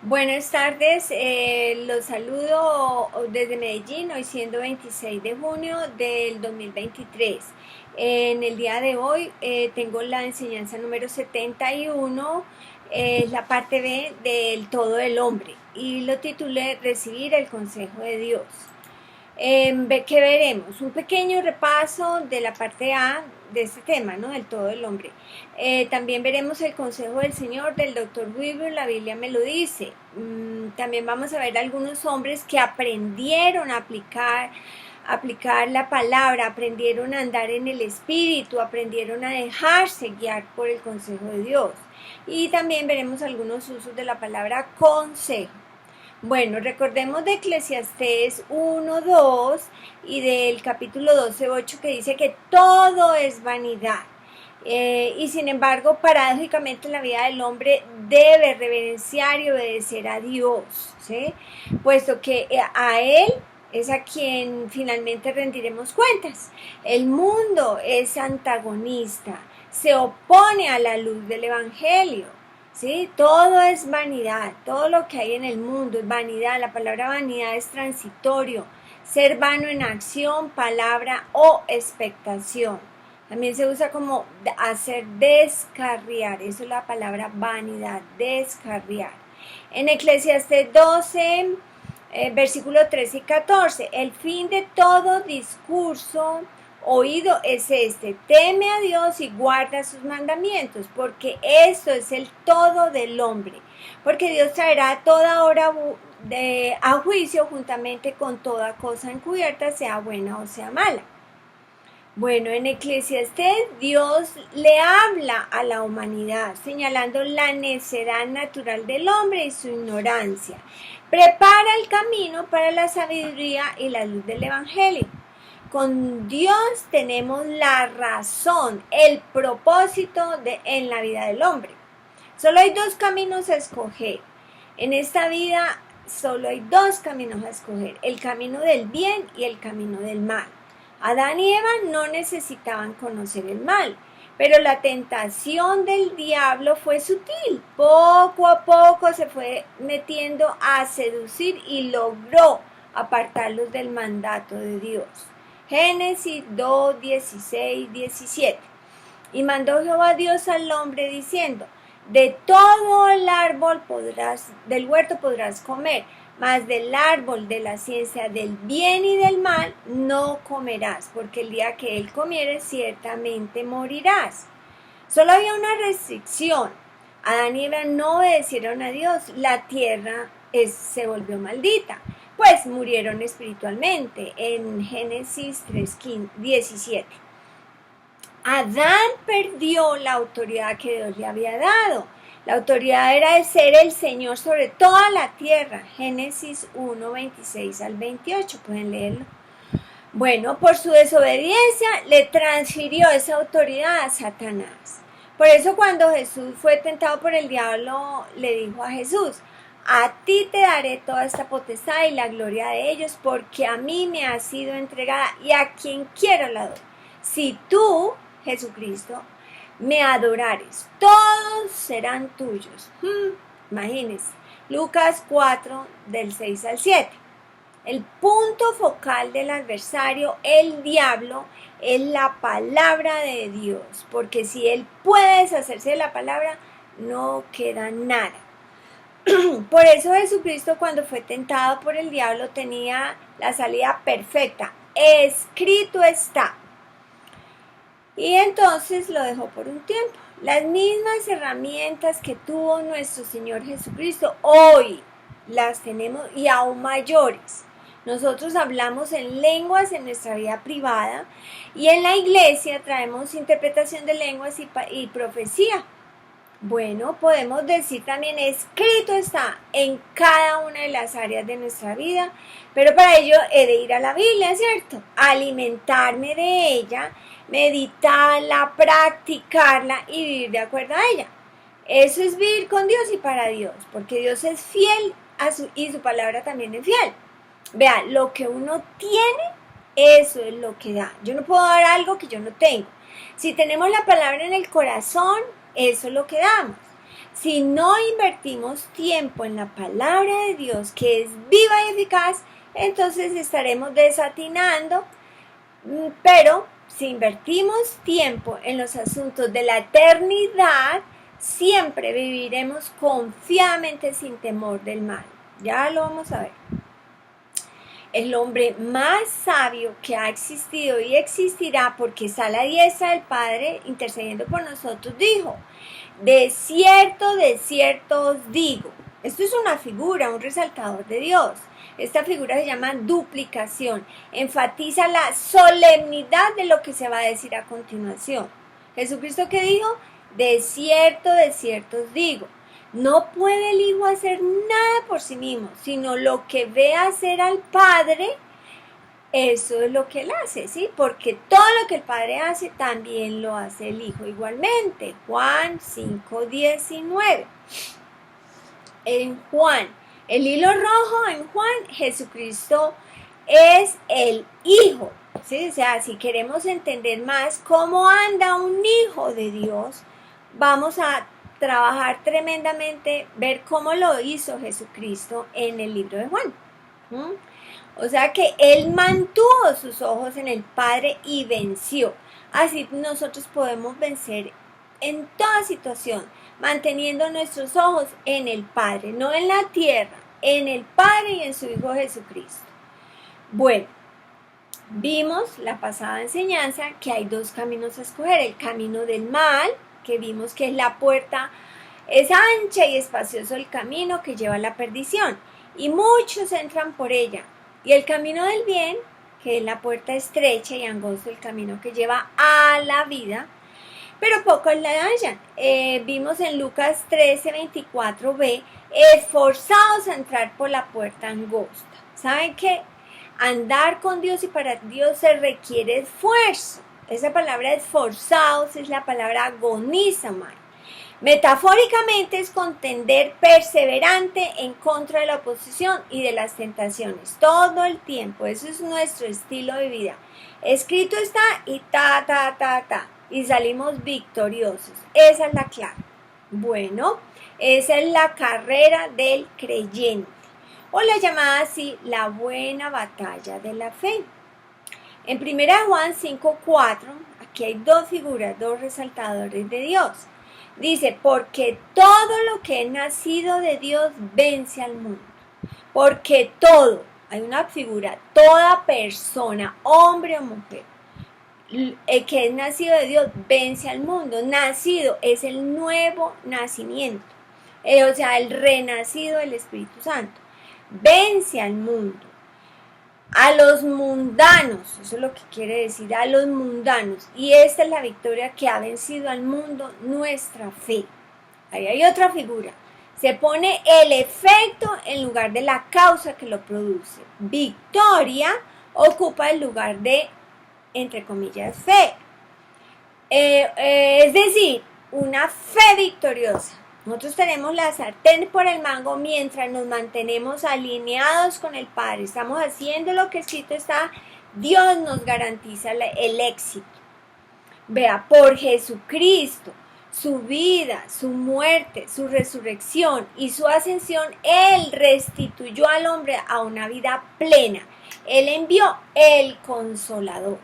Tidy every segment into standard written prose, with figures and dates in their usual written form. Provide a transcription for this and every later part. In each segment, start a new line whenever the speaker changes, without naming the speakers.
Buenas tardes, los saludo desde Medellín, hoy siendo 26 de junio del 2023. En el día de hoy tengo la enseñanza número 71, la parte B del todo del hombre, y lo titulé Recibir el consejo de Dios. ¿Qué veremos? Un pequeño repaso de la parte A de este tema, ¿no? Del todo el hombre. También veremos el consejo del Señor del Dr. Weber, la Biblia me lo dice. También vamos a ver algunos hombres que aprendieron a aplicar la palabra, aprendieron a andar en el Espíritu, aprendieron a dejarse guiar por el consejo de Dios. Y también veremos algunos usos de la palabra consejo. Bueno, recordemos de Eclesiastés 1:2 y del capítulo 12:8 que dice que todo es vanidad. Y sin embargo, paradójicamente la vida del hombre debe reverenciar y obedecer a Dios, ¿sí? Puesto que a Él es a quien finalmente rendiremos cuentas. El mundo es antagonista, se opone a la luz del Evangelio. ¿Sí? Todo es vanidad, todo lo que hay en el mundo es vanidad. La palabra vanidad es transitorio, ser vano en acción, palabra o expectación. También se usa como hacer descarriar, eso es la palabra vanidad, descarriar. En Eclesiastés 12, versículo 13 y 14, el fin de todo discurso oído es este: teme a Dios y guarda sus mandamientos, porque esto es el todo del hombre, porque Dios traerá toda obra a juicio juntamente con toda cosa encubierta, sea buena o sea mala. Bueno, en Eclesiastés Dios le habla a la humanidad, señalando la necedad natural del hombre y su ignorancia. Prepara el camino para la sabiduría y la luz del Evangelio. Con Dios tenemos la razón, el propósito en la vida del hombre. Solo hay dos caminos a escoger. En esta vida solo hay dos caminos a escoger: el camino del bien y el camino del mal. Adán y Eva no necesitaban conocer el mal, pero la tentación del diablo fue sutil. Poco a poco se fue metiendo a seducir y logró apartarlos del mandato de Dios. Génesis 2, 16, 17. Y mandó Jehová Dios al hombre diciendo: de todo el árbol del huerto podrás comer, mas del árbol de la ciencia del bien y del mal no comerás, porque el día que él comieres ciertamente morirás. Solo había una restricción: Adán y Eva no obedecieron a Dios, la tierra se volvió maldita, pues murieron espiritualmente, en Génesis 3:17. Adán perdió la autoridad que Dios le había dado. La autoridad era de ser el Señor sobre toda la tierra. Génesis 1:26 al 28, pueden leerlo. Bueno, por su desobediencia le transfirió esa autoridad a Satanás. Por eso cuando Jesús fue tentado por el diablo, le dijo a Jesús: a ti te daré toda esta potestad y la gloria de ellos, porque a mí me ha sido entregada y a quien quiero la doy. Si tú, Jesucristo, me adorares, todos serán tuyos. Imagínense, Lucas 4, del 6 al 7. El punto focal del adversario, el diablo, es la palabra de Dios, porque si él puede deshacerse de la palabra, no queda nada. Por eso Jesucristo, cuando fue tentado por el diablo, tenía la salida perfecta: escrito está. Y entonces lo dejó por un tiempo. Las mismas herramientas que tuvo nuestro Señor Jesucristo, hoy las tenemos, y aún mayores. Nosotros hablamos en lenguas en nuestra vida privada, y en la iglesia traemos interpretación de lenguas y profecía. Bueno, podemos decir también: escrito está, en cada una de las áreas de nuestra vida, pero para ello he de ir a la Biblia, ¿cierto? Alimentarme de ella, meditarla, practicarla y vivir de acuerdo a ella. Eso es vivir con Dios y para Dios, porque Dios es fiel y su palabra también es fiel. Vea, lo que uno tiene, eso es lo que da. Yo no puedo dar algo que yo no tengo. Si tenemos la palabra en el corazón, eso es lo que damos. Si no invertimos tiempo en la palabra de Dios, que es viva y eficaz, entonces estaremos desatinando, pero si invertimos tiempo en los asuntos de la eternidad, siempre viviremos confiadamente sin temor del mal. Ya lo vamos a ver. El hombre más sabio que ha existido y existirá, porque está a la diestra del Padre intercediendo por nosotros, dijo: de cierto os digo. Esto es una figura, un resaltador de Dios. Esta figura se llama duplicación. Enfatiza la solemnidad de lo que se va a decir a continuación. Jesucristo, ¿qué dijo? De cierto os digo. No puede el Hijo hacer nada por sí mismo, sino lo que ve hacer al Padre, eso es lo que Él hace, ¿sí? Porque todo lo que el Padre hace, también lo hace el Hijo igualmente. Juan 5:19. En Juan, el hilo rojo en Juan, Jesucristo es el Hijo, ¿sí? O sea, si queremos entender más cómo anda un Hijo de Dios, vamos a trabajar tremendamente, ver cómo lo hizo Jesucristo en el libro de Juan. O sea que Él mantuvo sus ojos en el Padre y venció. Así nosotros podemos vencer en toda situación, manteniendo nuestros ojos en el Padre, no en la tierra, en el Padre y en su Hijo Jesucristo. Bueno, vimos la pasada enseñanza que hay dos caminos a escoger: el camino del mal, que vimos que es la puerta, es ancha y espacioso el camino que lleva a la perdición, y muchos entran por ella, y el camino del bien, que es la puerta estrecha y angosto, el camino que lleva a la vida, pero pocos la hallan. Vimos en Lucas 13:24b, esforzados a entrar por la puerta angosta. ¿Saben qué? Andar con Dios y para Dios se requiere esfuerzo. Esa palabra esforzados es la palabra agonizomai. Metafóricamente es contender perseverante en contra de la oposición y de las tentaciones todo el tiempo. Eso es nuestro estilo de vida. Escrito está y y salimos victoriosos. Esa es la clave. Bueno, esa es la carrera del creyente, o la llamada así, la buena batalla de la fe. En 1 Juan 5:4, aquí hay dos figuras, dos resaltadores de Dios. Dice: porque todo lo que es nacido de Dios vence al mundo. Porque todo, hay una figura, toda persona, hombre o mujer, que es nacido de Dios vence al mundo. Nacido es el nuevo nacimiento, o sea, el renacido del Espíritu Santo. Vence al mundo. A los mundanos, eso es lo que quiere decir, a los mundanos. Y esta es la victoria que ha vencido al mundo, nuestra fe. Ahí hay otra figura. Se pone el efecto en lugar de la causa que lo produce. Victoria ocupa el lugar de, entre comillas, fe. Es decir, una fe victoriosa. Nosotros tenemos la sartén por el mango mientras nos mantenemos alineados con el Padre. Estamos haciendo lo que escrito está. Dios nos garantiza el éxito. Vea, por Jesucristo, su vida, su muerte, su resurrección y su ascensión, Él restituyó al hombre a una vida plena. Él envió el Consolador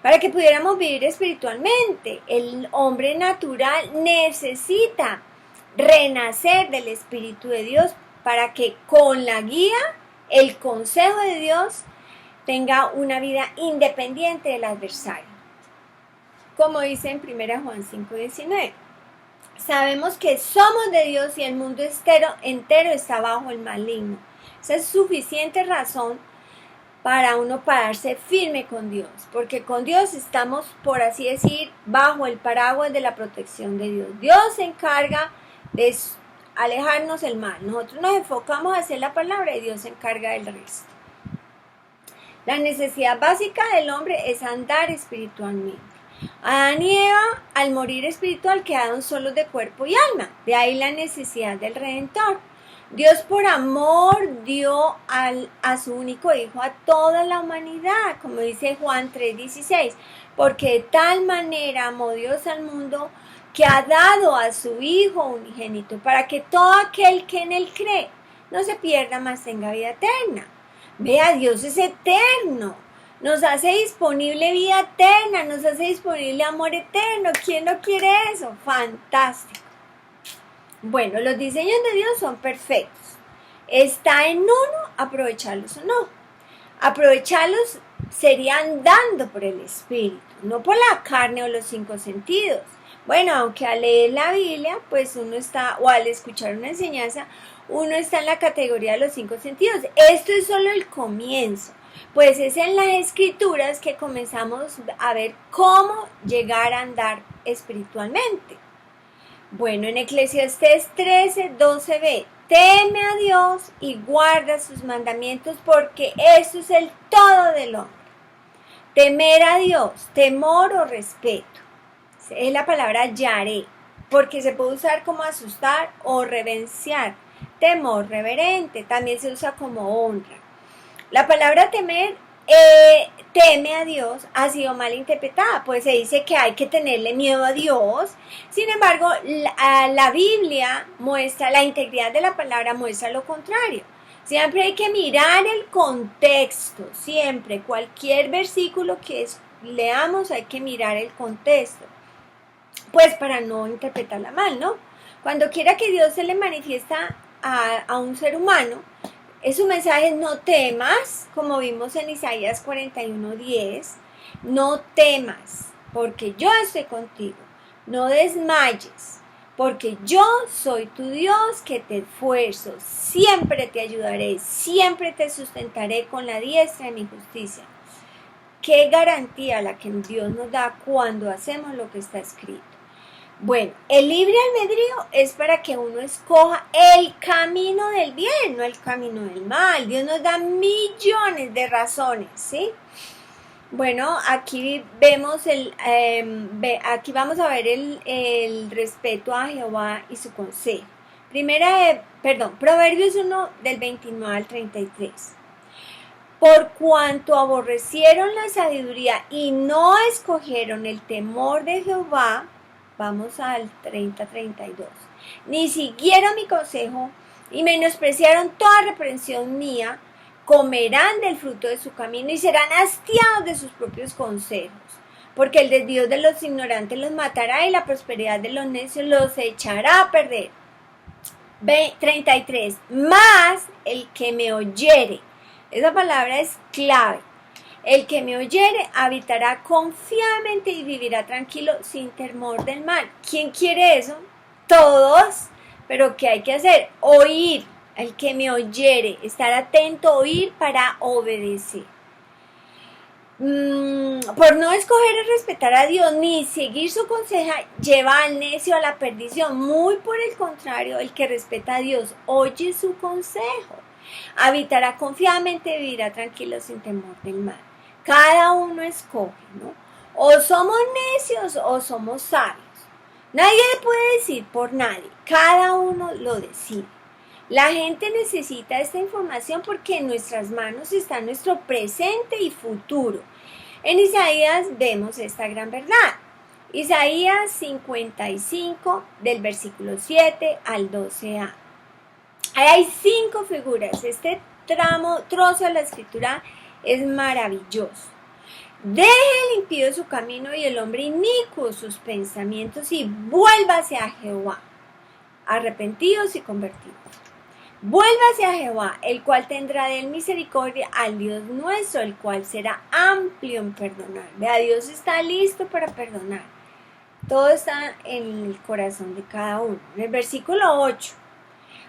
para que pudiéramos vivir espiritualmente. El hombre natural necesita renacer del Espíritu de Dios para que con la guía, el consejo de Dios, tenga una vida independiente del adversario. Como dice en 1 Juan 5:19, sabemos que somos de Dios y el mundo entero está bajo el maligno. Esa es suficiente razón para uno pararse firme con Dios, porque con Dios estamos, por así decir, bajo el paraguas de la protección de Dios. Dios se encarga de alejarnos del mal. Nosotros nos enfocamos a hacer la palabra y Dios se encarga del resto. La necesidad básica del hombre es andar espiritualmente. Adán y Eva, al morir espiritual, quedaron solos de cuerpo y alma. De ahí la necesidad del Redentor. Dios por amor dio a su único hijo a toda la humanidad, como dice Juan 3:16, porque de tal manera amó Dios al mundo que ha dado a su Hijo unigénito, para que todo aquel que en Él cree no se pierda, mas tenga vida eterna. Vea, Dios es eterno, nos hace disponible vida eterna, nos hace disponible amor eterno. ¿Quién no quiere eso? Fantástico. Bueno, los diseños de Dios son perfectos. Está en uno aprovecharlos o no. Aprovecharlos sería andando por el Espíritu, no por la carne o los 5 sentidos. Bueno, aunque al leer la Biblia, pues uno está, o al escuchar una enseñanza, uno está en la categoría de los 5 sentidos. Esto es solo el comienzo, pues es en las Escrituras que comenzamos a ver cómo llegar a andar espiritualmente. Bueno, en Eclesiastés 13:12b, teme a Dios y guarda sus mandamientos, porque eso es el todo del hombre. Temer a Dios, temor o respeto, es la palabra yaré, porque se puede usar como asustar o reverenciar. Temor reverente, también se usa como honra. La palabra temer, teme a Dios, ha sido mal interpretada, pues se dice que hay que tenerle miedo a Dios. Sin embargo, la Biblia muestra, la integridad de la palabra muestra lo contrario. Siempre hay que mirar el contexto, siempre, cualquier versículo que leamos hay que mirar el contexto, pues para no interpretarla mal, ¿no? Cuando quiera que Dios se le manifiesta a un ser humano, su mensaje es no temas, como vimos en Isaías 41:10, no temas, porque yo estoy contigo, no desmayes, porque yo soy tu Dios que te esfuerzo, siempre te ayudaré, siempre te sustentaré con la diestra de mi justicia. Qué garantía la que Dios nos da cuando hacemos lo que está escrito. Bueno, el libre albedrío es para que uno escoja el camino del bien, no el camino del mal. Dios nos da millones de razones, ¿sí? Bueno, aquí vemos aquí vamos a ver el respeto a Jehová y su consejo. Proverbios 1 del 29 al 33. Por cuanto aborrecieron la sabiduría y no escogieron el temor de Jehová, vamos al 30-32. Ni siguieron mi consejo y menospreciaron toda reprensión mía, comerán del fruto de su camino y serán hastiados de sus propios consejos. Porque el desvío de los ignorantes los matará y la prosperidad de los necios los echará a perder. 33. Mas el que me oyere, esa palabra es clave. El que me oyere habitará confiadamente y vivirá tranquilo sin temor del mal. ¿Quién quiere eso? Todos. Pero ¿qué hay que hacer? Oír. El que me oyere, estar atento, oír para obedecer. Por no escoger y respetar a Dios ni seguir su consejo, lleva al necio a la perdición. Muy por el contrario, el que respeta a Dios, oye su consejo, habitará confiadamente y vivirá tranquilo sin temor del mal. Cada uno escoge, ¿no? O somos necios o somos sabios. Nadie le puede decir por nadie, cada uno lo decide. La gente necesita esta información porque en nuestras manos está nuestro presente y futuro. En Isaías vemos esta gran verdad. Isaías 55 del versículo 7 al 12a. Ahí hay 5 figuras. Este trozo de la escritura es maravilloso. Deje el impío su camino y el hombre inicuo sus pensamientos y vuélvase a Jehová, arrepentidos y convertidos. Vuélvase a Jehová, el cual tendrá de él misericordia, al Dios nuestro, el cual será amplio en perdonar. Vea, Dios está listo para perdonar. Todo está en el corazón de cada uno. En el versículo 8,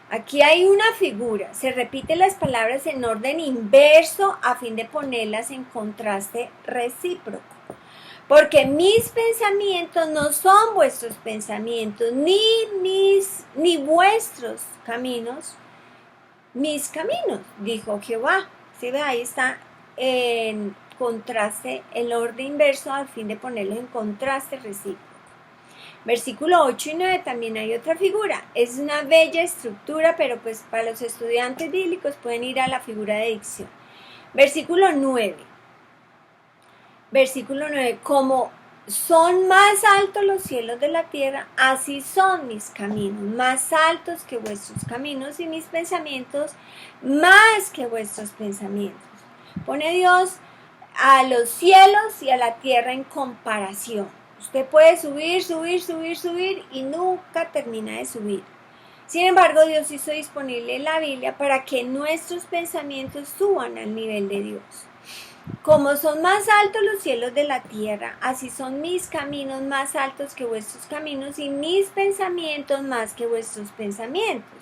aquí hay una figura. Se repiten las palabras en orden inverso a fin de ponerlas en contraste recíproco. Porque mis pensamientos no son vuestros pensamientos, ni vuestros caminos, mis caminos, dijo Jehová. ¿Sí ve? Ahí está en contraste, el orden inverso a fin de ponerlos en contraste recíproco. Versículo 8 y 9 también hay otra figura. Es una bella estructura, pero pues para los estudiantes bíblicos pueden ir a la figura de dicción. Versículo 9. Como son más altos los cielos de la tierra, así son mis caminos, más altos que vuestros caminos y mis pensamientos más que vuestros pensamientos. Pone Dios a los cielos y a la tierra en comparación. Usted puede subir, subir, subir, subir y nunca termina de subir. Sin embargo, Dios hizo disponible la Biblia para que nuestros pensamientos suban al nivel de Dios. Como son más altos los cielos de la tierra, así son mis caminos más altos que vuestros caminos y mis pensamientos más que vuestros pensamientos.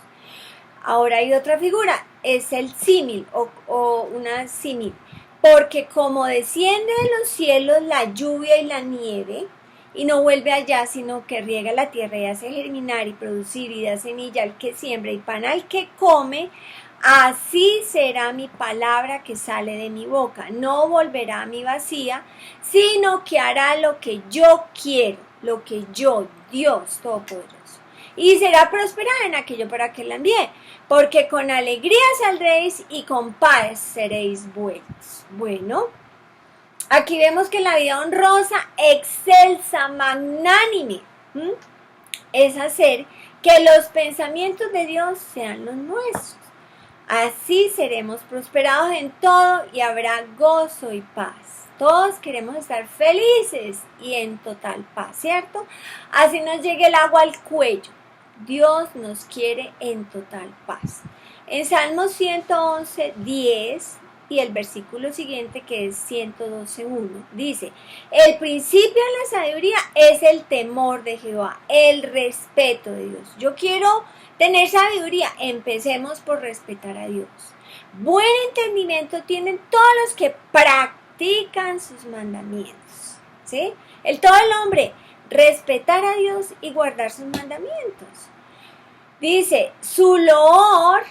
Ahora hay otra figura, es el símil o una símil, porque como desciende de los cielos la lluvia y la nieve, y no vuelve allá, sino que riega la tierra y hace germinar y producir y da semilla al que siembra y pan al que come, así será mi palabra que sale de mi boca. No volverá a mi vacía, sino que hará lo que yo quiero, lo que yo, Dios Todopoderoso. Y será prosperada en aquello para que la envíe, porque con alegría saldréis y con paz seréis buenos. Bueno, aquí vemos que la vida honrosa, excelsa, magnánime, es hacer que los pensamientos de Dios sean los nuestros. Así seremos prosperados en todo y habrá gozo y paz. Todos queremos estar felices y en total paz, ¿cierto? Así nos llegue el agua al cuello. Dios nos quiere en total paz. En Salmos 111, 10 y el versículo siguiente, que es 112:1, dice: el principio de la sabiduría es el temor de Jehová, el respeto de Dios. Yo quiero tener sabiduría, empecemos por respetar a Dios. Buen entendimiento tienen todos los que practican sus mandamientos, ¿sí? Todo el hombre, respetar a Dios y guardar sus mandamientos. Dice, su loor,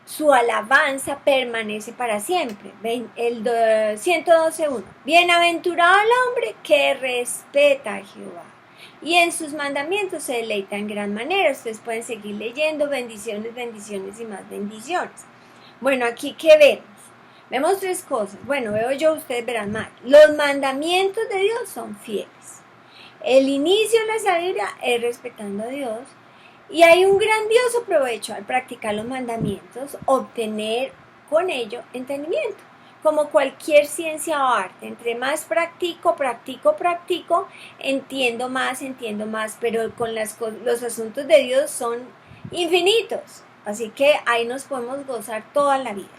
su alabanza permanece para siempre. El 112:1. Bienaventurado el hombre que respeta a Jehová y en sus mandamientos se deleita en gran manera. Ustedes pueden seguir leyendo. Bendiciones, bendiciones y más bendiciones. Bueno, aquí ¿qué vemos? Vemos tres cosas. Bueno, veo yo, ustedes verán más. Los mandamientos de Dios son fieles. El inicio de la sabiduría es respetando a Dios. Y hay un grandioso provecho al practicar los mandamientos, obtener con ello entendimiento. Como cualquier ciencia o arte, entre más practico, entiendo más, pero con los asuntos de Dios son infinitos. Así que ahí nos podemos gozar toda la vida.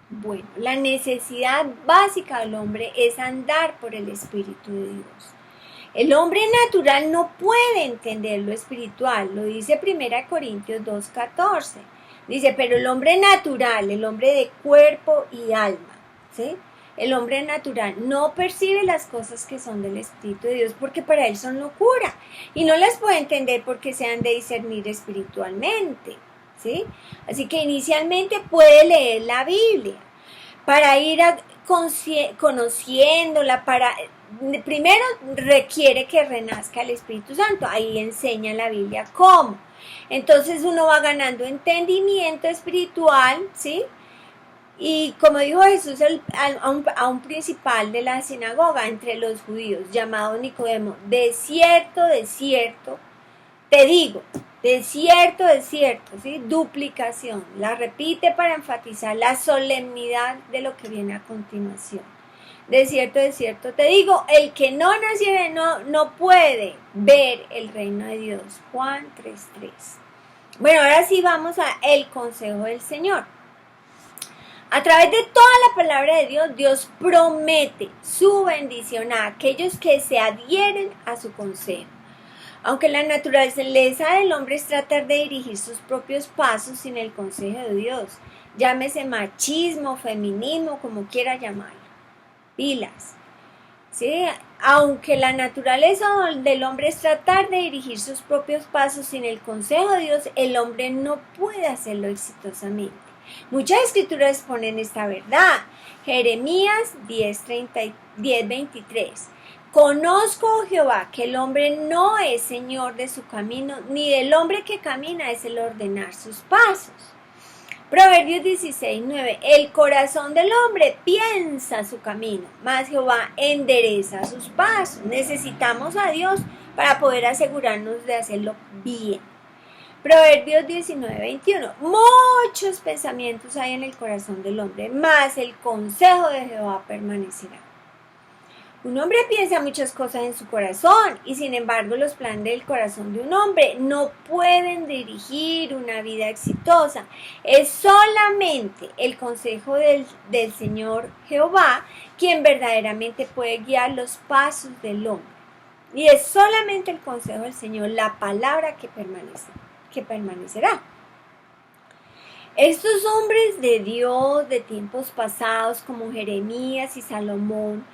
Bueno, la necesidad básica del hombre es andar por el Espíritu de Dios. El hombre natural no puede entender lo espiritual, lo dice 1 Corintios 2:14. Dice, pero el hombre natural, el hombre de cuerpo y alma, ¿sí? El hombre natural no percibe las cosas que son del Espíritu de Dios porque para él son locura y no las puede entender porque se han de discernir espiritualmente, ¿sí? Así que inicialmente puede leer la Biblia para ir conociéndola, primero requiere que renazca el Espíritu Santo, ahí enseña la Biblia cómo. Entonces uno va ganando entendimiento espiritual, ¿sí? Y como dijo Jesús a un principal de la sinagoga entre los judíos, llamado Nicodemo, de cierto, te digo, de cierto, ¿sí? Duplicación, la repite para enfatizar la solemnidad de lo que viene a continuación. De cierto, te digo, el que no naciere no puede ver el reino de Dios. Juan 3:3. Bueno, ahora sí vamos a el consejo del Señor. A través de toda la palabra de Dios, Dios promete su bendición a aquellos que se adhieren a su consejo. Aunque la naturaleza del hombre es tratar de dirigir sus propios pasos sin el consejo de Dios, llámese machismo, feminismo, como quiera llamarlo. Pilas, ¿sí? Aunque la naturaleza del hombre es tratar de dirigir sus propios pasos sin el consejo de Dios, el hombre no puede hacerlo exitosamente. Muchas escrituras ponen esta verdad. Jeremías 10:23. Conozco, oh Jehová, que el hombre no es señor de su camino, ni del hombre que camina es el ordenar sus pasos. Proverbios 16:9. El corazón del hombre piensa su camino, mas Jehová endereza sus pasos. Necesitamos a Dios para poder asegurarnos de hacerlo bien. Proverbios 19:21. Muchos pensamientos hay en el corazón del hombre, mas el consejo de Jehová permanecerá. Un hombre piensa muchas cosas en su corazón y sin embargo los planes del corazón de un hombre no pueden dirigir una vida exitosa. Es solamente el consejo del Señor Jehová quien verdaderamente puede guiar los pasos del hombre. Y es solamente el consejo del Señor, la palabra que permanecerá. Estos hombres de Dios de tiempos pasados como Jeremías y Salomón,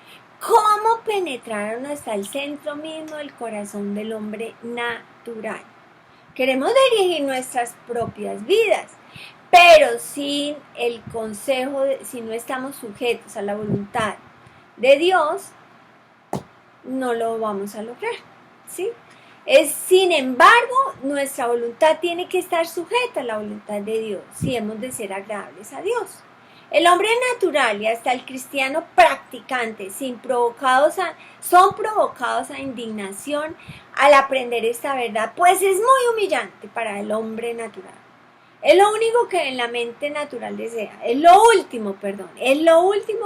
¿cómo penetraron hasta el centro mismo del corazón del hombre natural? Queremos dirigir nuestras propias vidas, pero sin el consejo, si no estamos sujetos a la voluntad de Dios, no lo vamos a lograr, ¿sí? Sin embargo, nuestra voluntad tiene que estar sujeta a la voluntad de Dios, si hemos de ser agradables a Dios. El hombre natural y hasta el cristiano practicante son provocados a indignación al aprender esta verdad, pues es muy humillante para el hombre natural. Es lo único que la mente natural desea, es lo último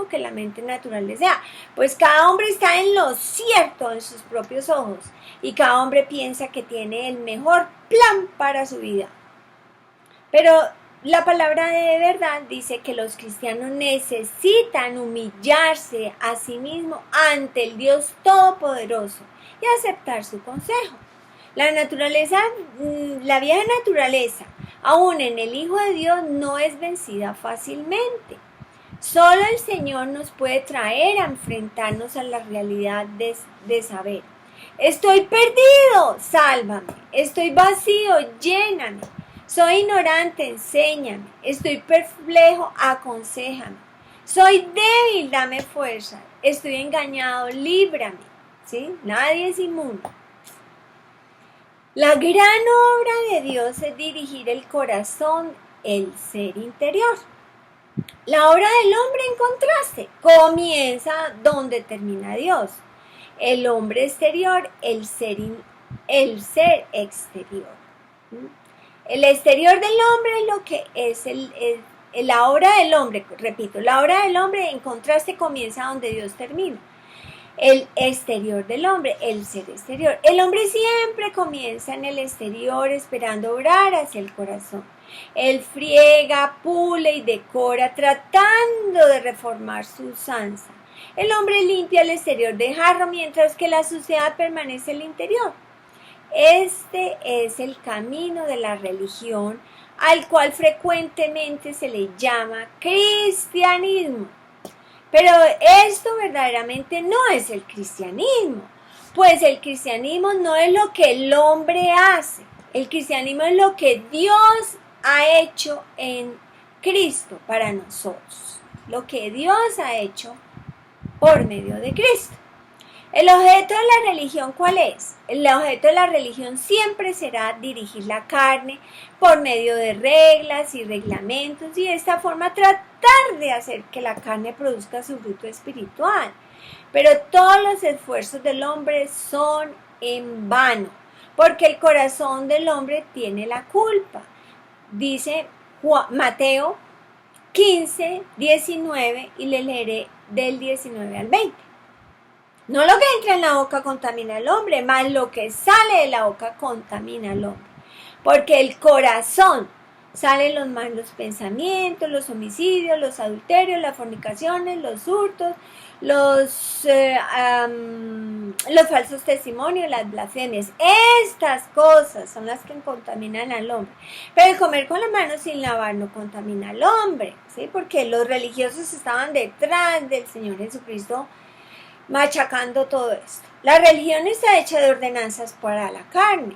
que la mente natural desea, pues cada hombre está en lo cierto en sus propios ojos y cada hombre piensa que tiene el mejor plan para su vida. Pero la palabra de verdad dice que los cristianos necesitan humillarse a sí mismos ante el Dios Todopoderoso y aceptar su consejo. La vieja naturaleza, aún en el Hijo de Dios, no es vencida fácilmente. Solo el Señor nos puede traer a enfrentarnos a la realidad de saber: estoy perdido, sálvame; estoy vacío, lléname; soy ignorante, enséñame; estoy perplejo, aconséjame; soy débil, dame fuerza; estoy engañado, líbrame. ¿Sí? Nadie es inmune. La gran obra de Dios es dirigir el corazón, el ser interior. La obra del hombre, en contraste, comienza donde termina Dios. El hombre exterior, el ser exterior. El exterior del hombre es lo que es la obra del hombre. Repito, la obra del hombre, en contraste, comienza donde Dios termina. El exterior del hombre, el ser exterior. El hombre siempre comienza en el exterior esperando obrar hacia el corazón. Él friega, pule y decora tratando de reformar su usanza. El hombre limpia el exterior de jarro mientras que la suciedad permanece en el interior. Este es el camino de la religión al cual frecuentemente se le llama cristianismo. Pero esto verdaderamente no es el cristianismo, pues el cristianismo no es lo que el hombre hace. El cristianismo es lo que Dios ha hecho en Cristo para nosotros. Lo que Dios ha hecho por medio de Cristo. ¿El objeto de la religión cuál es? El objeto de la religión siempre será dirigir la carne por medio de reglas y reglamentos y de esta forma tratar de hacer que la carne produzca su fruto espiritual. Pero todos los esfuerzos del hombre son en vano, porque el corazón del hombre tiene la culpa. Dice Mateo 15, 19 y le leeré del 19 al 20. No lo que entra en la boca contamina al hombre, mas lo que sale de la boca contamina al hombre. Porque el corazón salen los malos pensamientos, los homicidios, los adulterios, las fornicaciones, los hurtos, los falsos testimonios, las blasfemias. Estas cosas son las que contaminan al hombre. Pero el comer con las manos sin lavar no contamina al hombre, ¿sí? Porque los religiosos estaban detrás del Señor Jesucristo machacando todo esto. La religión está hecha de ordenanzas para la carne,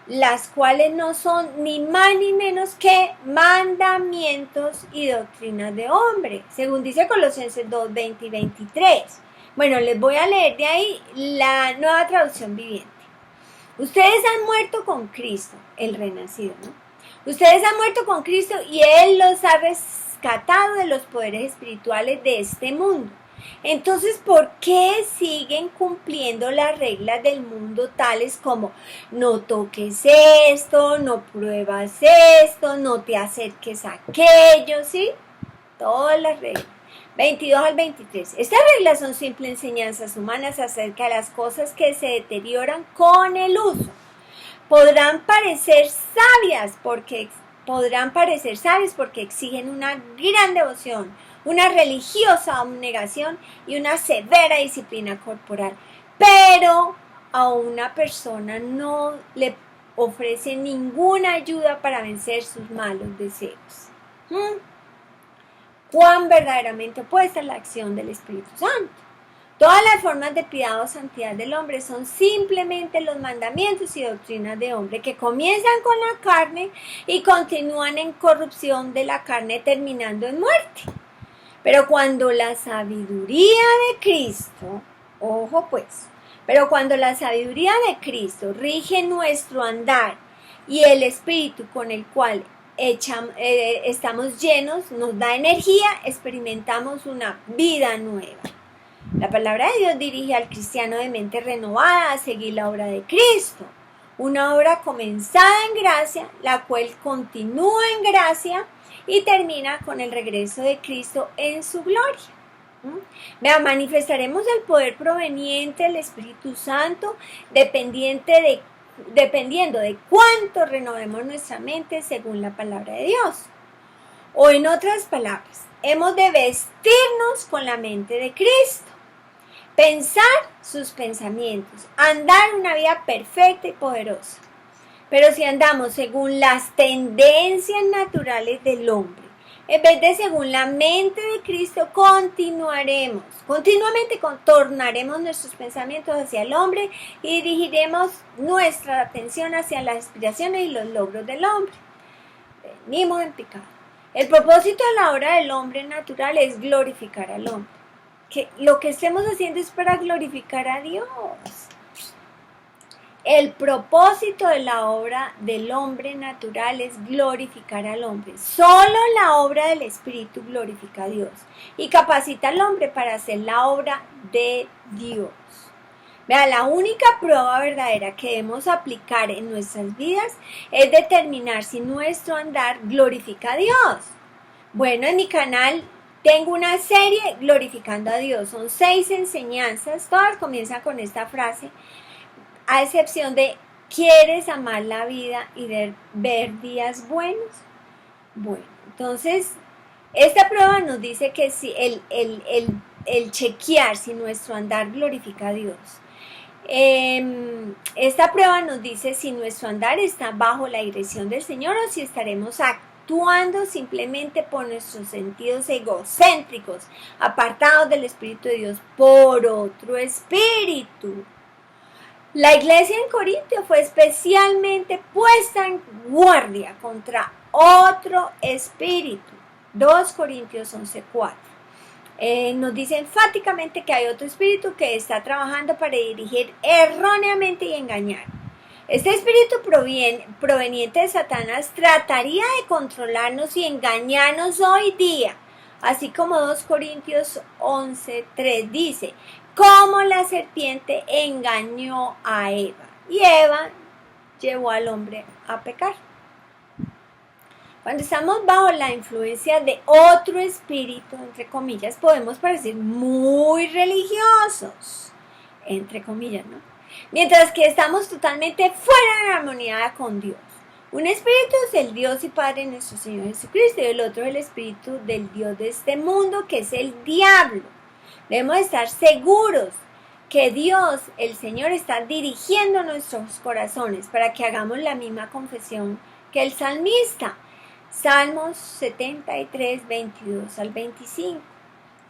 las cuales no son ni más ni menos que mandamientos y doctrinas de hombre, según dice Colosenses 2, 20 y 23. Bueno, les voy a leer de ahí la Nueva Traducción Viviente. Ustedes han muerto con Cristo, el renacido, ¿no? Ustedes han muerto con Cristo y Él los ha rescatado de los poderes espirituales de este mundo. Entonces, ¿por qué siguen cumpliendo las reglas del mundo tales como no toques esto, no pruebas esto, no te acerques a aquello, ¿sí? Todas las reglas. 22 al 23. Estas reglas son simples enseñanzas humanas acerca de las cosas que se deterioran con el uso. Podrán parecer sabias porque exigen una gran devoción, una religiosa abnegación y una severa disciplina corporal. Pero a una persona no le ofrece ninguna ayuda para vencer sus malos deseos. ¿Cuán verdaderamente opuesta es la acción del Espíritu Santo? Todas las formas de piedad o santidad del hombre son simplemente los mandamientos y doctrinas de hombre que comienzan con la carne y continúan en corrupción de la carne terminando en muerte. Pero cuando la sabiduría de Cristo, cuando la sabiduría de Cristo rige nuestro andar y el Espíritu con el cual estamos llenos nos da energía, experimentamos una vida nueva. La palabra de Dios dirige al cristiano de mente renovada a seguir la obra de Cristo, una obra comenzada en gracia, la cual continúa en gracia y termina con el regreso de Cristo en su gloria. Manifestaremos el poder proveniente del Espíritu Santo dependiendo de cuánto renovemos nuestra mente según la palabra de Dios. O en otras palabras, hemos de vestirnos con la mente de Cristo, pensar sus pensamientos, andar una vida perfecta y poderosa. Pero si andamos según las tendencias naturales del hombre, en vez de según la mente de Cristo, continuamente tornaremos nuestros pensamientos hacia el hombre y dirigiremos nuestra atención hacia las aspiraciones y los logros del hombre. Venimos en picado. El propósito de la obra del hombre natural es glorificar al hombre. Que lo que estemos haciendo es para glorificar a Dios. El propósito de la obra del hombre natural es glorificar al hombre. Solo la obra del Espíritu glorifica a Dios y capacita al hombre para hacer la obra de Dios. Vea, la única prueba verdadera que debemos aplicar en nuestras vidas es determinar si nuestro andar glorifica a Dios. Bueno, en mi canal tengo una serie glorificando a Dios. Son 6 enseñanzas, todas comienzan con esta frase, a excepción de ¿quieres amar la vida y ver días buenos? Bueno, entonces esta prueba nos dice que si el chequear si nuestro andar glorifica a Dios. Esta prueba nos dice si nuestro andar está bajo la dirección del Señor o si estaremos actuando simplemente por nuestros sentidos egocéntricos, apartados del Espíritu de Dios por otro espíritu. La iglesia en Corintio fue especialmente puesta en guardia contra otro espíritu. 2 Corintios 11:4. Nos dice enfáticamente que hay otro espíritu que está trabajando para dirigir erróneamente y engañar. Este espíritu proveniente de Satanás trataría de controlarnos y engañarnos hoy día, así como 2 Corintios 11:3 dice, como la serpiente engañó a Eva y Eva llevó al hombre a pecar. Cuando estamos bajo la influencia de otro espíritu, entre comillas, podemos parecer muy religiosos, entre comillas, ¿no? Mientras que estamos totalmente fuera de armonía con Dios. Un espíritu es el Dios y Padre de nuestro Señor Jesucristo y el otro es el espíritu del Dios de este mundo, que es el diablo. Debemos estar seguros que Dios, el Señor, está dirigiendo nuestros corazones para que hagamos la misma confesión que el salmista. Salmos 73, 22 al 25.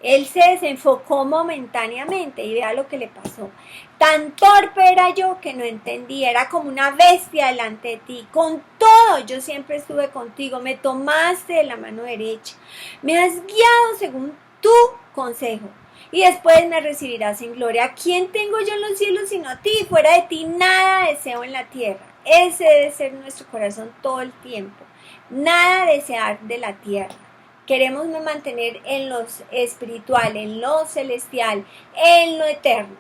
Él se desenfocó momentáneamente y vea lo que le pasó. Tan torpe era yo que no entendía, era como una bestia delante de ti. Con todo, yo siempre estuve contigo, me tomaste de la mano derecha, me has guiado según tu consejo. Y después me recibirás en gloria. ¿A quién tengo yo en los cielos sino a ti? Fuera de ti nada deseo en la tierra. Ese debe ser nuestro corazón todo el tiempo. nada desear de la tierra. Queremos mantener en lo espiritual, en lo celestial, en lo eterno.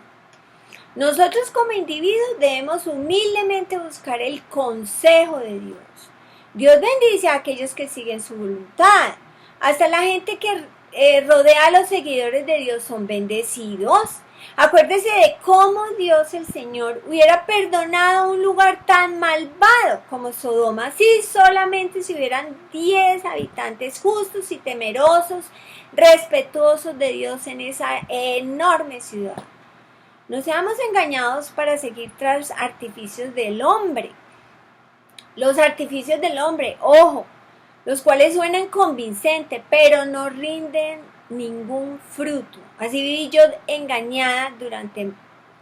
Nosotros como individuos debemos humildemente buscar el consejo de Dios. Dios bendice a aquellos que siguen su voluntad. Hasta la gente que rodea a los seguidores de Dios son bendecidos. Acuérdese de cómo Dios el Señor hubiera perdonado un lugar tan malvado como Sodoma si solamente se hubieran 10 habitantes justos y temerosos, respetuosos de Dios en esa enorme ciudad. No seamos engañados para seguir tras artificios del hombre. Los artificios del hombre, ojo, los cuales suenan convincentes, pero no rinden ningún fruto. Así viví yo engañada durante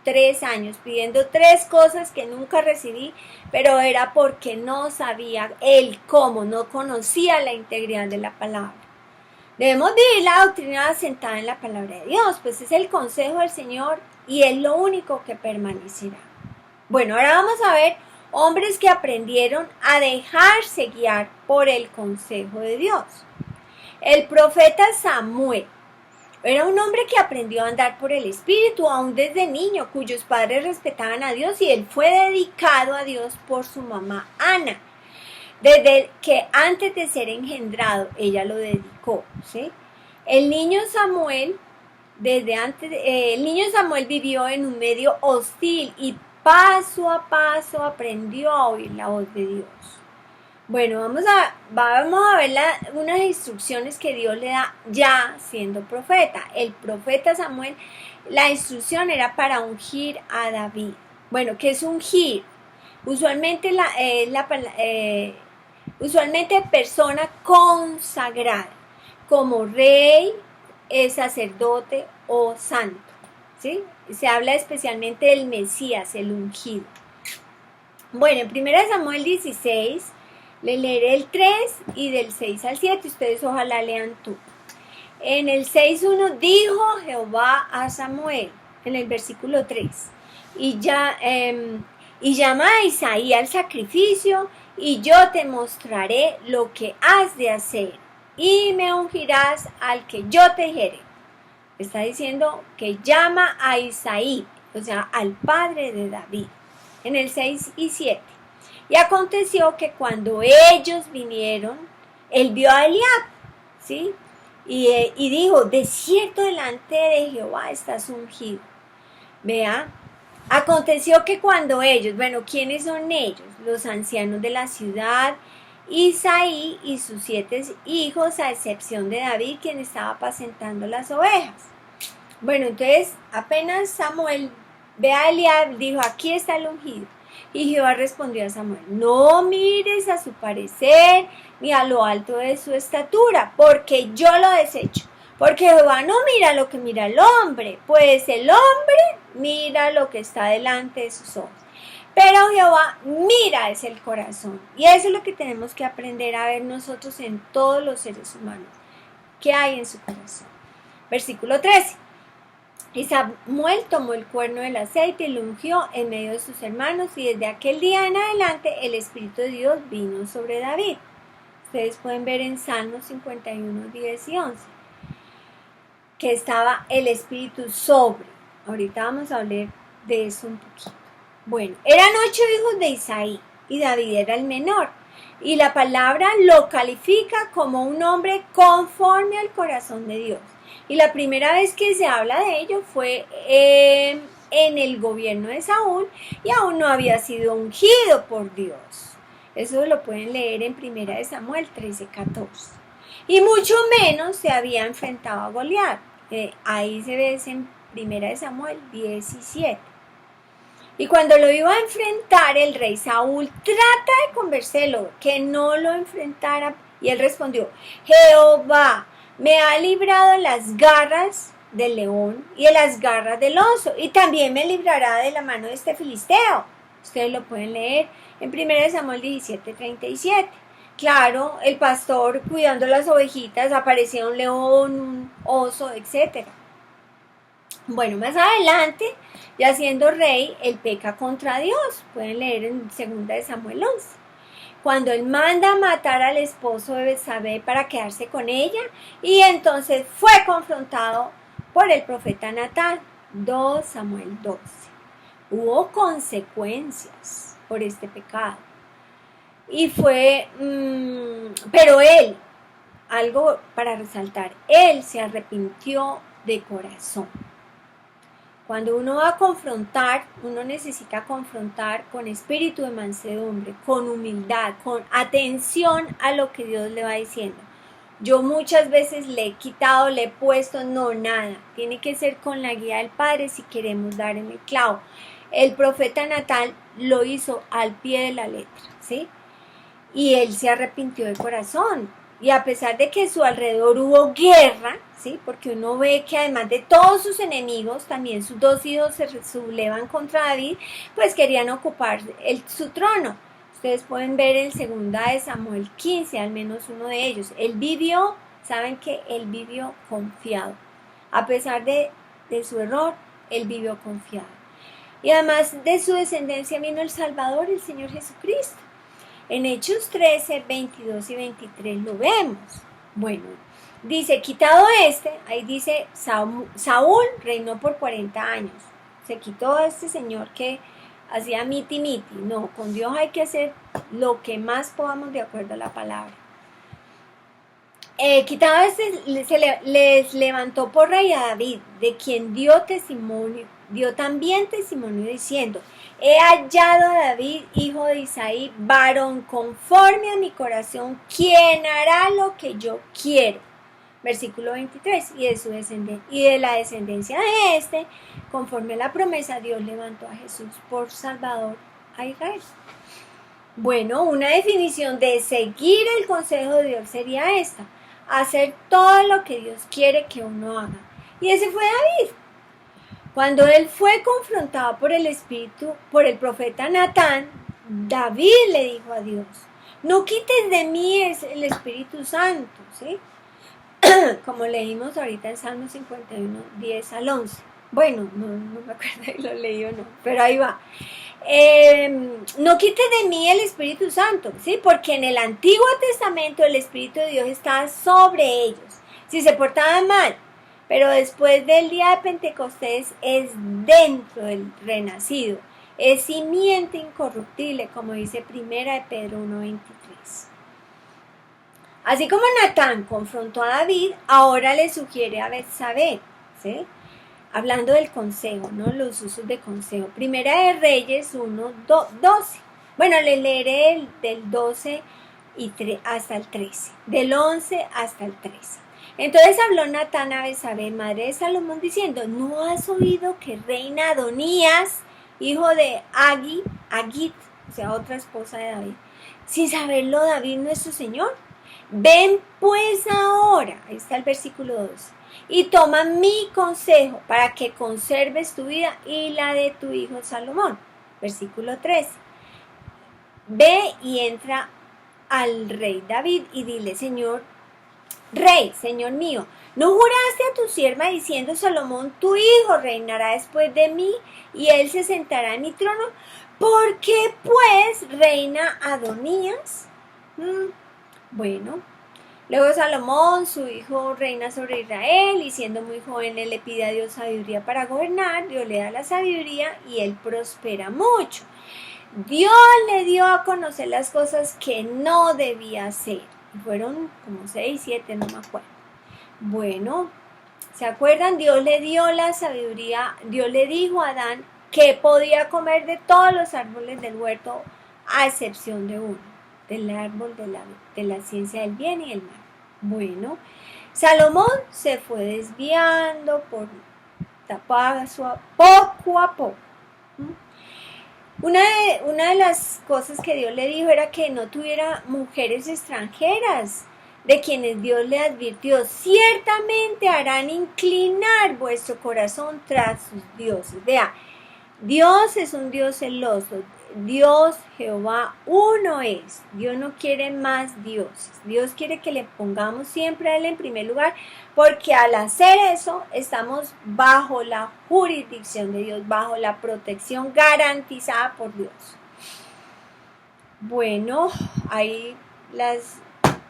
3 años, pidiendo 3 cosas que nunca recibí, pero era porque no sabía el cómo, no conocía la integridad de la palabra. Debemos vivir la doctrina asentada en la palabra de Dios, pues es el consejo del Señor y es lo único que permanecerá. Bueno, ahora vamos a ver hombres que aprendieron a dejarse guiar por el consejo de Dios. El profeta Samuel era un hombre que aprendió a andar por el Espíritu aún desde niño, cuyos padres respetaban a Dios, y él fue dedicado a Dios por su mamá Ana. Desde que antes de ser engendrado, ella lo dedicó, ¿sí? El niño Samuel vivió en un medio hostil y paso a paso aprendió a oír la voz de Dios. Bueno, vamos a ver unas instrucciones que Dios le da ya siendo profeta. El profeta Samuel, la instrucción era para ungir a David. Bueno, ¿qué es ungir? Usualmente persona consagrada, como rey, sacerdote o santo, ¿sí? Se habla especialmente del Mesías, el ungido. Bueno, en 1 Samuel 16, le leeré el 3 y del 6 al 7, ustedes ojalá lean tú. En el 6:1 dijo Jehová a Samuel, en el versículo 3, y llama a Isaí al sacrificio, y yo te mostraré lo que has de hacer, y me ungirás al que yo te dijere. Está diciendo que llama a Isaí, o sea, al padre de David, en el 6 y 7. Y aconteció que cuando ellos vinieron, él vio a Eliab, ¿sí? Y dijo, de cierto delante de Jehová estás ungido. Vea, aconteció que cuando ellos, bueno, ¿quiénes son ellos? Los ancianos de la ciudad, Isaí y sus 7 hijos, a excepción de David, quien estaba apacentando las ovejas. Bueno, entonces apenas Samuel ve a Eliab, dijo, aquí está el ungido. Y Jehová respondió a Samuel, no mires a su parecer ni a lo alto de su estatura, porque yo lo desecho. Porque Jehová no mira lo que mira el hombre, pues el hombre mira lo que está delante de sus ojos. Pero Jehová mira es el corazón. Y eso es lo que tenemos que aprender a ver nosotros en todos los seres humanos. ¿Qué hay en su corazón? Versículo 13. Y Samuel tomó el cuerno del aceite y lo ungió en medio de sus hermanos, y desde aquel día en adelante el Espíritu de Dios vino sobre David. Ustedes pueden ver en Salmos 51, 10 y 11, que estaba el Espíritu sobre. Ahorita vamos a hablar de eso un poquito. Bueno, eran 8 hijos de Isaí, y David era el menor. Y la palabra lo califica como un hombre conforme al corazón de Dios. Y la primera vez que se habla de ello fue en el gobierno de Saúl, y aún no había sido ungido por Dios. Eso lo pueden leer en 1 Samuel 13:14. Y mucho menos se había enfrentado a Goliat. Ahí se ve en 1 Samuel 17. Y cuando lo iba a enfrentar el rey Saúl, trata de convencerlo que no lo enfrentara, y él respondió, Jehová me ha librado de las garras del león y de las garras del oso, y también me librará de la mano de este filisteo. Ustedes lo pueden leer en 1 Samuel 17:37. Claro, el pastor cuidando las ovejitas, aparecía un león, un oso, etc. Bueno, más adelante, ya siendo rey, él peca contra Dios. Pueden leer en 2 Samuel 11. cuando él manda a matar al esposo de Betsabé para quedarse con ella, y entonces fue confrontado por el profeta Natán. 2 Samuel 12. Hubo consecuencias por este pecado. Y fue, pero él, algo para resaltar, él se arrepintió de corazón. Cuando uno va a confrontar, uno necesita confrontar con espíritu de mansedumbre, con humildad, con atención a lo que Dios le va diciendo. Yo muchas veces le he quitado, le he puesto, no, nada. Tiene que ser con la guía del Padre si queremos dar en el clavo. El profeta Natán lo hizo al pie de la letra, ¿sí? Y él se arrepintió de corazón. Y a pesar de que a su alrededor hubo guerra, ¿sí? Porque uno ve que además de todos sus enemigos, también sus 2 hijos se sublevan contra David, pues querían ocupar su trono. Ustedes pueden ver en 2 de Samuel 15, al menos uno de ellos. Él vivió, saben que él vivió confiado. A pesar de su error, él vivió confiado. Y además de su descendencia vino el Salvador, el Señor Jesucristo. En Hechos 13, 22 y 23 lo vemos. Bueno, dice, quitado ahí dice, Saúl reinó por 40 años. Se quitó a este señor que hacía miti. No, con Dios hay que hacer lo que más podamos de acuerdo a la palabra. Quitado les levantó por rey a David, de quien dio también testimonio diciendo, he hallado a David, hijo de Isaí, varón conforme a mi corazón, quien hará lo que yo quiero. Versículo 23, y de la descendencia de este, conforme a la promesa, Dios levantó a Jesús por Salvador a Israel. Bueno, una definición de seguir el consejo de Dios sería esta: hacer todo lo que Dios quiere que uno haga. Y ese fue David. Cuando él fue confrontado por el profeta Natán, David le dijo a Dios, no quites de mí el Espíritu Santo, ¿sí? Como leímos ahorita en Salmo 51, 10 al 11. Bueno, no me acuerdo si lo leí o no, pero ahí va. No quites de mí el Espíritu Santo, ¿sí? Porque en el Antiguo Testamento el Espíritu de Dios estaba sobre ellos. Si se portaban mal, pero después del día de Pentecostés es dentro del renacido, es simiente incorruptible, como dice 1 de Pedro 1:23. Así como Natán confrontó a David, ahora le sugiere a Betsabé, ¿sí? Hablando del consejo, ¿no? Los usos de consejo. Primera de Reyes 1:12. Bueno, le leeré del 12 hasta el 13, del 11 hasta el 13. Entonces habló Natán a Betsabé, madre de Salomón, diciendo, ¿no has oído que reina Adonías, hijo de Agit, o sea, otra esposa de David, sin saberlo David nuestro Señor? Ven pues ahora, ahí está el versículo 2, y toma mi consejo para que conserves tu vida y la de tu hijo Salomón. Versículo 13. Ve y entra al rey David y dile, Rey, Señor mío, ¿no juraste a tu sierva diciendo, Salomón, tu hijo reinará después de mí y él se sentará en mi trono? ¿Por qué pues reina Adonías? Bueno, luego Salomón, su hijo, reina sobre Israel, y siendo muy joven él le pide a Dios sabiduría para gobernar. Dios le da la sabiduría y él prospera mucho. Dios le dio a conocer las cosas que no debía hacer. Fueron como 6, 7, no me acuerdo. Bueno, ¿se acuerdan? Dios le dio la sabiduría. Dios le dijo a Adán que podía comer de todos los árboles del huerto, a excepción de uno, del árbol de la ciencia del bien y el mal. Bueno, Salomón se fue desviando por poco a poco. Una de las cosas que Dios le dijo era que no tuviera mujeres extranjeras, de quienes Dios le advirtió, ciertamente harán inclinar vuestro corazón tras sus dioses. Vea, Dios es un Dios celoso. Dios, Jehová, uno es. Dios no quiere más dioses. Dios quiere que le pongamos siempre a Él en primer lugar, porque al hacer eso estamos bajo la jurisdicción de Dios, bajo la protección garantizada por Dios. Bueno, ahí las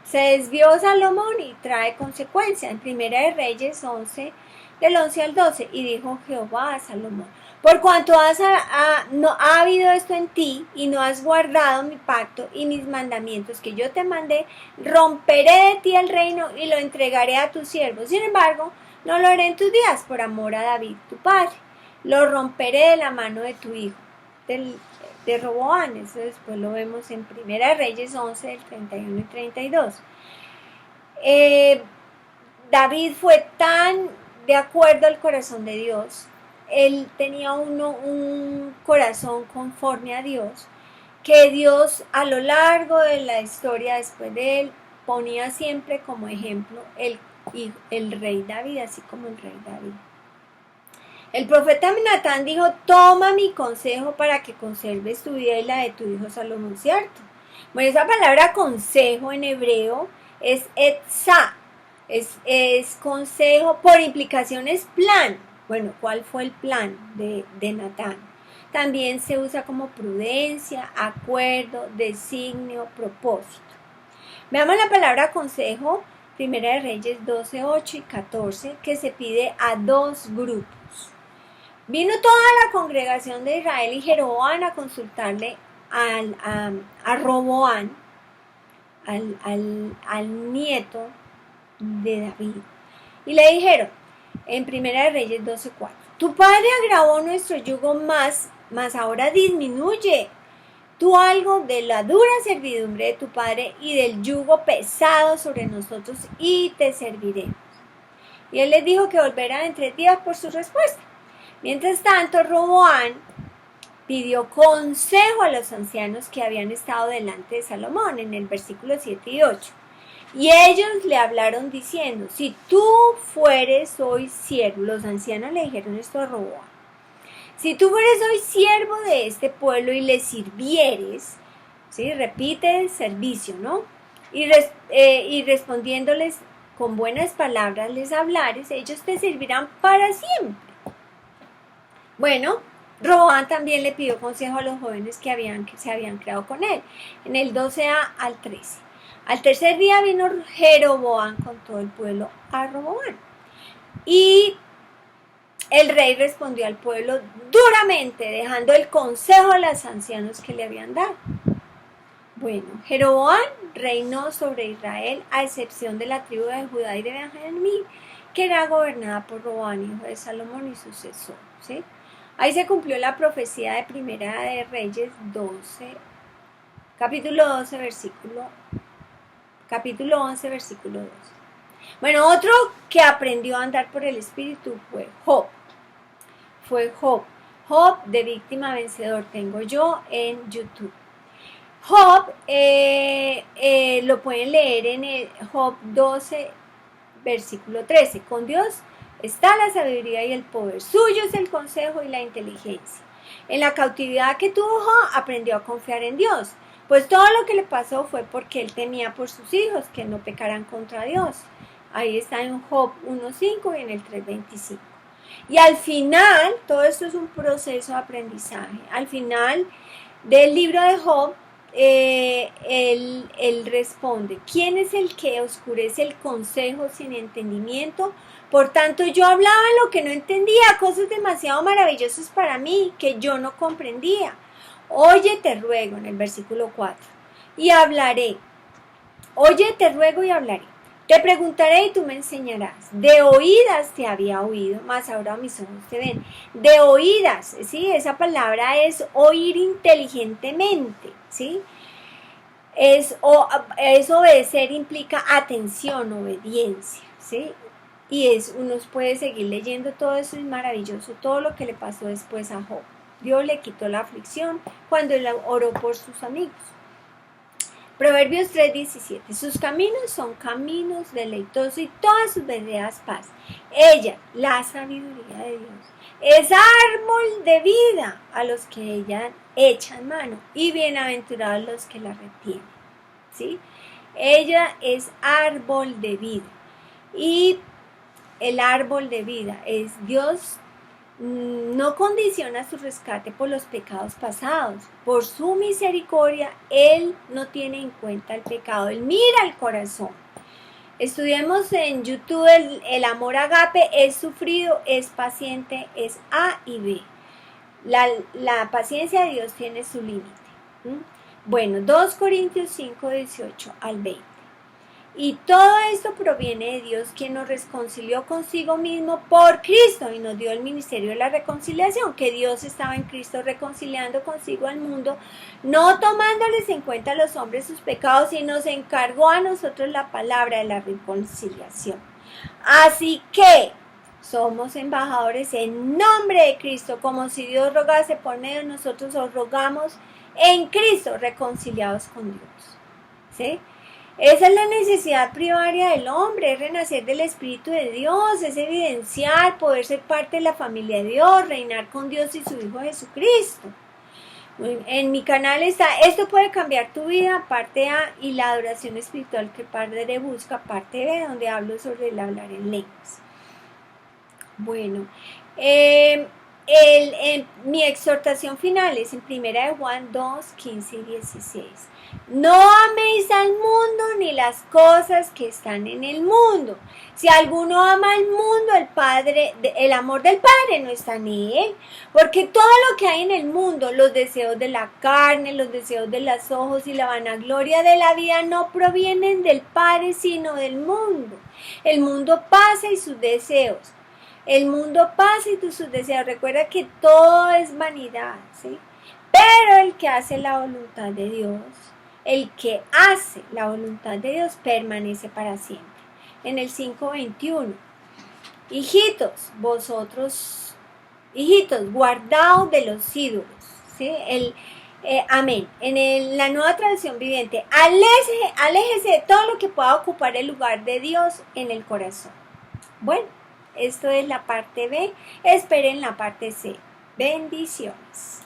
se desvió Salomón y trae consecuencia. En Primera de Reyes 11, del 11 al 12, y dijo Jehová a Salomón: por cuanto no ha habido esto en ti, y no has guardado mi pacto y mis mandamientos que yo te mandé, romperé de ti el reino y lo entregaré a tus siervos. Sin embargo, no lo haré en tus días, por amor a David tu padre. Lo romperé de la mano de tu hijo, de Roboán. Eso después lo vemos en Primera de Reyes 11, del 31 y 32. David fue tan de acuerdo al corazón de Dios, él tenía un corazón conforme a Dios, que Dios a lo largo de la historia después de él ponía siempre como ejemplo el rey David, así como el rey David. El profeta Natán dijo: toma mi consejo para que conserves tu vida y la de tu hijo Salomón, ¿cierto? Bueno, esa palabra consejo en hebreo es etzá, es consejo, por implicación es plan. Bueno, ¿cuál fue el plan de Natán? También se usa como prudencia, acuerdo, designio, propósito. Veamos la palabra consejo, Primera de Reyes 12, 8 y 14, que se pide a dos grupos. Vino toda la congregación de Israel y Jeroboam a consultarle a Roboán, al nieto de David. Y le dijeron, en Primera de Reyes 12:4, tu padre agravó nuestro yugo más ahora disminuye tú algo de la dura servidumbre de tu padre y del yugo pesado sobre nosotros, y te serviremos. Y él les dijo que volverán en 3 días por su respuesta. Mientras tanto, Roboán pidió consejo a los ancianos que habían estado delante de Salomón, en el versículo 7 y 8. Y ellos le hablaron diciendo: si tú fueres hoy siervo, los ancianos le dijeron esto a Roboán: si tú fueres hoy siervo de este pueblo y le sirvieres, ¿sí? Repite servicio, ¿no? Y respondiéndoles con buenas palabras les hablares, ellos te servirán para siempre. Bueno, Roboán también le pidió consejo a los jóvenes que se habían creado con él, en el 12a al 13. Al tercer día vino Jeroboam con todo el pueblo a Roboán. Y el rey respondió al pueblo duramente, dejando el consejo a los ancianos que le habían dado. Bueno, Jeroboam reinó sobre Israel, a excepción de la tribu de Judá y de Benjamín, que era gobernada por Roboam, hijo de Salomón, y sucesor, ¿sí? Ahí se cumplió la profecía de Primera de Reyes 12, capítulo 11, versículo 12. Bueno, otro que aprendió a andar por el Espíritu fue Job. Job de Víctima Vencedor, tengo yo en YouTube. Job lo pueden leer en el Job 12, versículo 13. Con Dios está la sabiduría y el poder, suyo es el consejo y la inteligencia. En la cautividad que tuvo Job, aprendió a confiar en Dios, pues todo lo que le pasó fue porque él temía por sus hijos, que no pecaran contra Dios. Ahí está en Job 1.5 y en el 3.25. Y al final, todo esto es un proceso de aprendizaje. Al final del libro de Job, él responde: ¿quién es el que oscurece el consejo sin entendimiento? Por tanto, yo hablaba lo que no entendía, cosas demasiado maravillosas para mí que yo no comprendía. Oye, te ruego, en el versículo 4, y hablaré. Oye, te ruego y hablaré. Te preguntaré y tú me enseñarás. De oídas te había oído, mas ahora mis ojos te ven. De oídas, ¿sí? Esa palabra es oír inteligentemente, ¿sí? Es obedecer, implica atención, obediencia, ¿sí? Y uno puede seguir leyendo, todo eso es maravilloso, todo lo que le pasó después a Job. Dios le quitó la aflicción cuando él oró por sus amigos. Proverbios 3:17. Sus caminos son caminos deleitosos y todas sus veredas paz. Ella, la sabiduría de Dios, es árbol de vida a los que ella echan mano, y bienaventurados los que la retienen. ¿Sí? Ella es árbol de vida. Y el árbol de vida es Dios, no condiciona su rescate por los pecados pasados. Por su misericordia, Él no tiene en cuenta el pecado. Él mira el corazón. Estudiemos en YouTube el amor agape, es sufrido, es paciente, es A y B. La paciencia de Dios tiene su límite. Bueno, 2 Corintios 5, 18 al 20. Y todo esto proviene de Dios, quien nos reconcilió consigo mismo por Cristo y nos dio el ministerio de la reconciliación, que Dios estaba en Cristo reconciliando consigo al mundo, no tomándoles en cuenta a los hombres sus pecados, y nos encargó a nosotros la palabra de la reconciliación. Así que somos embajadores en nombre de Cristo, como si Dios rogase por medio de nosotros, os rogamos en Cristo, reconciliados con Dios. ¿Sí? Esa es la necesidad primaria del hombre, es renacer del Espíritu de Dios, es evidenciar, poder ser parte de la familia de Dios, reinar con Dios y su Hijo Jesucristo. En mi canal está, esto puede cambiar tu vida, parte A, y la adoración espiritual que Padre busca, parte B, donde hablo sobre el hablar en lenguas. Bueno, mi exhortación final es en 1 Juan 2, 15 y 16. No améis al mundo ni las cosas que están en el mundo. Si alguno ama al mundo, el amor del Padre no está en él. Porque todo lo que hay en el mundo, los deseos de la carne, los deseos de los ojos y la vanagloria de la vida, no provienen del Padre, sino del mundo. El mundo pasa y sus deseos. El mundo pasa y sus deseos. Recuerda que todo es vanidad, ¿sí? Pero el que hace la voluntad de Dios, el que hace la voluntad de Dios permanece para siempre. En el 5:21, hijitos, guardaos de los ídolos, ¿sí? Amén. En la Nueva Traducción Viviente, aléjese de todo lo que pueda ocupar el lugar de Dios en el corazón. Bueno, esto es la parte B. Esperen la parte C. Bendiciones.